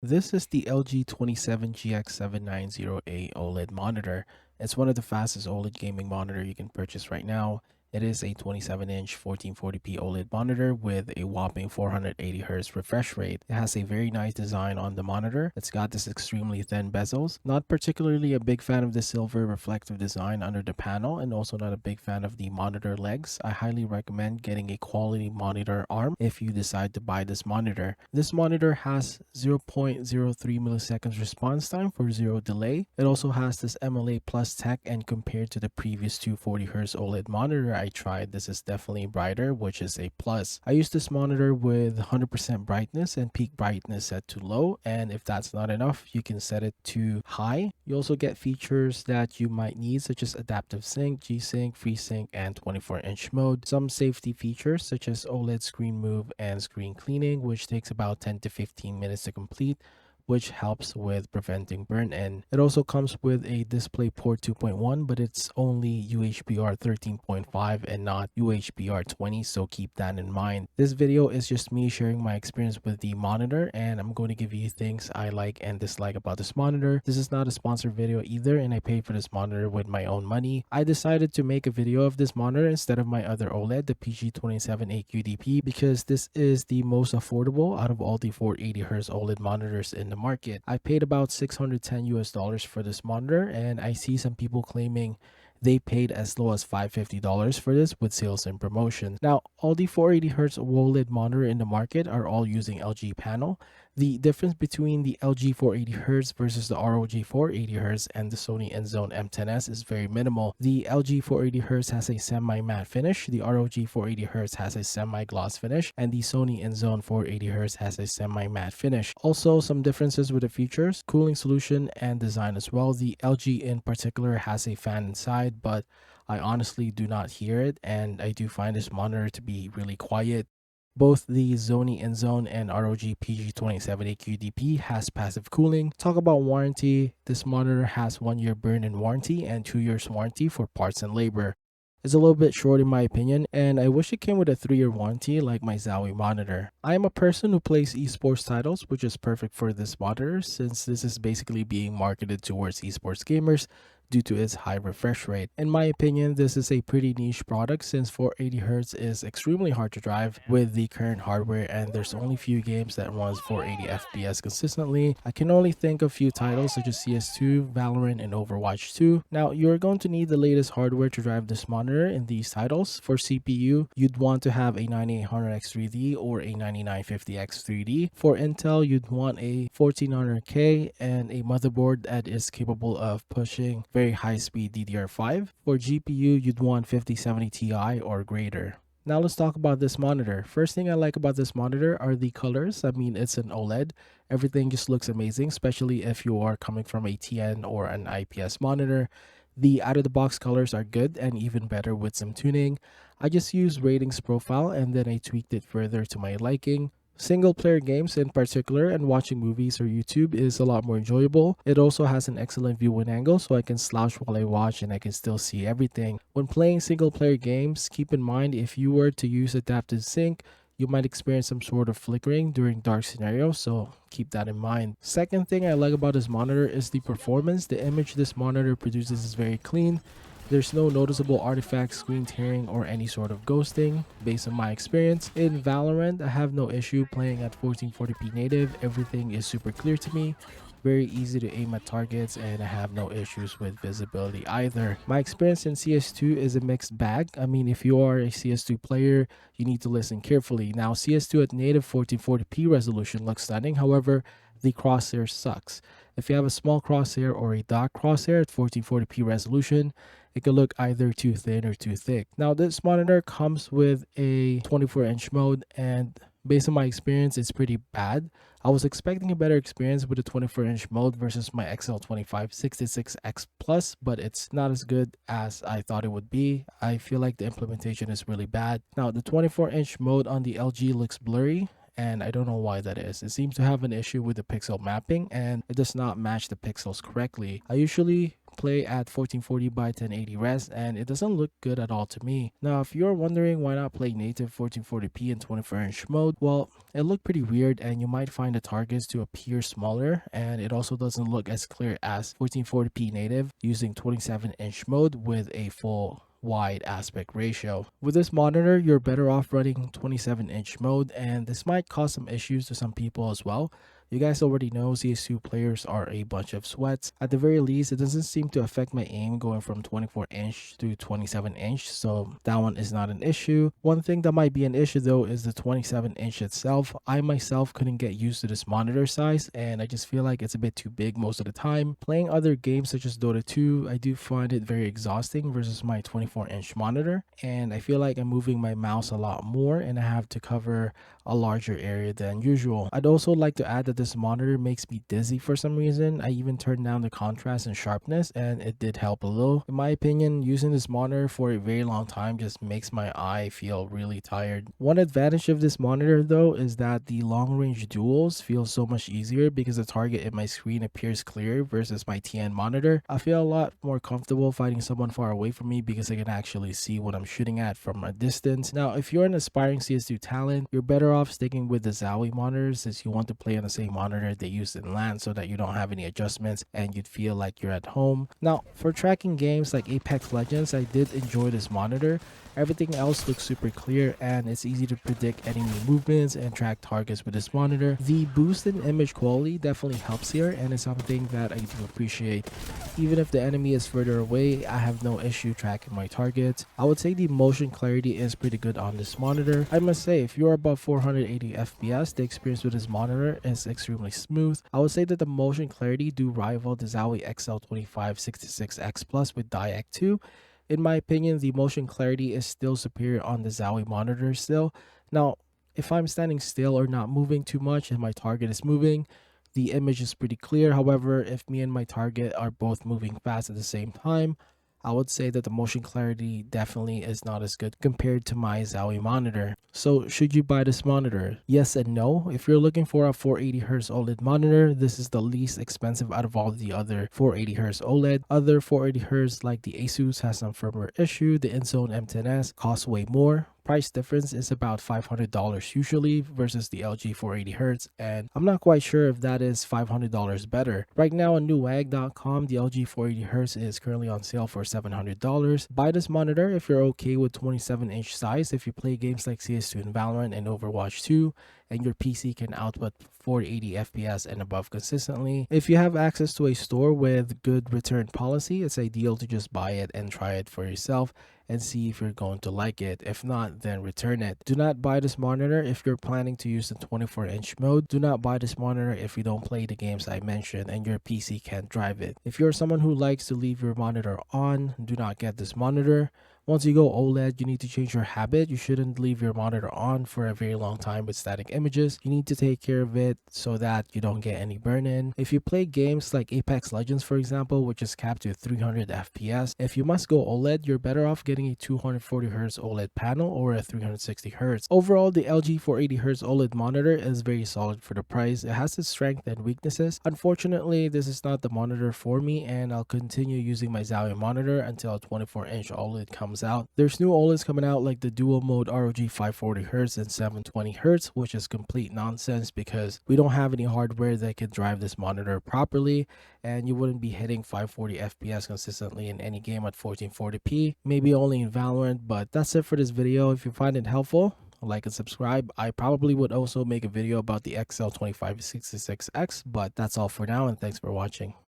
This is the LG 27GX790A OLED monitor. It's one of the fastest OLED gaming monitor you can purchase right now. It is a 27-inch 1440p OLED monitor with a whopping 480Hz refresh rate. It has a very nice design on the monitor. It's got this extremely thin bezels. Not particularly a big fan of the silver reflective design under the panel, and also not a big fan of the monitor legs. I highly recommend getting a quality monitor arm if you decide to buy this monitor. This monitor has 0.03 milliseconds response time for zero delay. It also has this MLA Plus tech, and compared to the previous 240Hz OLED monitor I tried, this is definitely brighter, which is a plus. I use this monitor with 100% brightness and peak brightness set to low, and if that's not enough, you can set it to high. You also get features that you might need, such as adaptive sync, G-Sync, FreeSync, and 24-inch mode. Some safety features such as OLED screen move and screen cleaning, which takes about 10 to 15 minutes to complete, which helps with preventing burn. And it also comes with a DisplayPort 2.1, but it's only UHBR 13.5 and not UHBR 20, so keep that in mind. This video is just me sharing my experience with the monitor, and I'm going to give you things I like and dislike about this monitor. This is not a sponsored video either, and I paid for this monitor with my own money. I decided to make a video of this monitor instead of my other OLED, the PG27A QDP, because this is the most affordable out of all the 480Hz OLED monitors in the market. I paid about $610 for this monitor, and I see some people claiming they paid as low as $550 for this with sales and promotion. Now, all the 480Hz OLED monitor in the market are all using LG panel. The difference between the LG 480Hz versus the ROG 480Hz and the Sony Enzone M10s is very minimal. The LG 480Hz has a semi-matte finish, the ROG 480Hz has a semi-gloss finish, and the Sony Enzone 480Hz has a semi-matte finish. Also, some differences with the features, cooling solution, and design as well. The LG in particular has a fan inside, but I honestly do not hear it, and I do find this monitor to be really quiet. Both the Sony Enzone and ROG PG27A QDP has passive cooling. Talk about warranty, this monitor has 1 year burn-in warranty and 2 years warranty for parts and labor. It's a little bit short in my opinion, and I wish it came with a 3-year warranty like my Zowie monitor. I am a person who plays esports titles, which is perfect for this monitor since this is basically being marketed towards esports gamers due to its high refresh rate. In my opinion, this is a pretty niche product since 480Hz is extremely hard to drive with the current hardware, and there's only few games that runs 480 FPS consistently. I can only think of few titles such as CS2, Valorant, and Overwatch 2. Now, you're going to need the latest hardware to drive this monitor in these titles. For CPU, you'd want to have a 9800X3D or a 9950X3D. For Intel, you'd want a 1400K and a motherboard that is capable of pushing very high-speed DDR5. For GPU, you'd want 5070 Ti or greater. Now let's talk about this monitor. First thing I like about this monitor are the colors. I mean, it's an OLED. Everything just looks amazing, especially if you are coming from a TN or an IPS monitor. The out-of-the-box colors are good and even better with some tuning. I just used ratings profile and then I tweaked it further to my liking. Single player games in particular and watching movies or YouTube is a lot more enjoyable. It also has an excellent viewing angle so I can slouch while I watch and I can still see everything. When playing single player games, keep in mind if you were to use adaptive sync, you might experience some sort of flickering during dark scenarios, so keep that in mind. Second thing I like about this monitor is the performance. The image this monitor produces is very clean. There's no noticeable artifacts, screen tearing, or any sort of ghosting. Based on my experience in Valorant, I have no issue playing at 1440p native. Everything is super clear to me. Very easy to aim at targets, and I have no issues with visibility either. My experience in CS2 is a mixed bag. I mean, if you are a CS2 player, you need to listen carefully. Now, CS2 at native 1440p resolution looks stunning. However, the crosshair sucks. If you have a small crosshair or a dot crosshair at 1440p resolution, it could look either too thin or too thick. Now, this monitor comes with a 24-inch mode, and based on my experience, it's pretty bad. I was expecting a better experience with the 24-inch mode versus my XL2566X Plus, but it's not as good as I thought it would be. I feel like the implementation is really bad. Now, the 24-inch mode on the LG looks blurry, and I don't know why that is. It seems to have an issue with the pixel mapping and it does not match the pixels correctly. I usually play at 1440 by 1080 res and it doesn't look good at all to me. Now if you're wondering why not play native 1440p in 24-inch mode, well, it looked pretty weird and you might find the targets to appear smaller, and it also doesn't look as clear as 1440p native using 27-inch mode with a full wide aspect ratio. With this monitor, you're better off running 27-inch mode, and this might cause some issues to some people as well. You guys already know CS2 players are a bunch of sweats. At the very least, it doesn't seem to affect my aim going from 24-inch to 27-inch, so that one is not an issue. One thing that might be an issue though is the 27-inch itself. I myself couldn't get used to this monitor size, and I just feel like it's a bit too big most of the time. Playing other games such as Dota 2, I do find it very exhausting versus my 24-inch monitor, and I feel like I'm moving my mouse a lot more and I have to cover a larger area than usual. I'd also like to add that this monitor makes me dizzy for some reason. I even turned down the contrast and sharpness and it did help a little. In my opinion, using this monitor for a very long time just makes my eye feel really tired. One advantage of this monitor though is that the long range duels feel so much easier because the target in my screen appears clear versus my TN monitor. I feel a lot more comfortable fighting someone far away from me because I can actually see what I'm shooting at from a distance. Now if you're an aspiring CS2 talent, you're better off sticking with the Zowie monitors since you want to play on the same monitor they used in LAN so that you don't have any adjustments and you'd feel like you're at home. Now for tracking games like Apex Legends, I did enjoy this monitor. Everything else looks super clear and it's easy to predict enemy movements and track targets with this monitor. The boost in image quality definitely helps here and is something that I do appreciate. Even if the enemy is further away, I have no issue tracking my targets. I would say the motion clarity is pretty good on this monitor. I must say, if you're above 480 FPS, the experience with this monitor is extremely smooth. I would say that the motion clarity do rival the Zowie XL2566X Plus with DiAC 2. In my opinion, the motion clarity is still superior on the Zowie monitor still. Now, if I'm standing still or not moving too much and my target is moving, the image is pretty clear. However, if me and my target are both moving fast at the same time, I would say that the motion clarity definitely is not as good compared to my Zowie monitor. So should you buy this monitor? Yes and no. If you're looking for a 480Hz OLED monitor, this is the least expensive out of all the other 480Hz OLED. Other 480Hz like the Asus has some firmware issue. The InZone M10s costs way more. Price difference is about $500 usually versus the LG 480Hz, and I'm not quite sure if that is $500 better. Right now on newwag.com, the LG 480Hz is currently on sale for $700. Buy this monitor if you're okay with 27-inch size, if you play games like CS2 and Valorant and Overwatch 2, and your PC can output 480 FPS and above consistently. If you have access to a store with good return policy, it's ideal to just buy it and try it for yourself and see if you're going to like it. If not, then return it. Do not buy this monitor if you're planning to use the 24-inch mode. Do not buy this monitor if you don't play the games I mentioned and your PC can't drive it. If you're someone who likes to leave your monitor on, do not get this monitor. Once you go OLED, you need to change your habit. You shouldn't leave your monitor on for a very long time with static images. You need to take care of it so that you don't get any burn-in. If you play games like Apex Legends, for example, which is capped to 300 FPS, if you must go OLED, you're better off getting a 240Hz OLED panel or a 360Hz. Overall, the LG 480Hz OLED monitor is very solid for the price. It has its strengths and weaknesses. Unfortunately, this is not the monitor for me, and I'll continue using my Zowie monitor until a 24-inch OLED comes out. There's new OLEDs coming out like the dual mode ROG 540Hz and 720Hz, which is complete nonsense because we don't have any hardware that can drive this monitor properly, and you wouldn't be hitting 540 FPS consistently in any game at 1440p, maybe only in Valorant. But that's it for this video. If you find it helpful, like and subscribe. I probably would also make a video about the XL2566X, but that's all for now, and thanks for watching.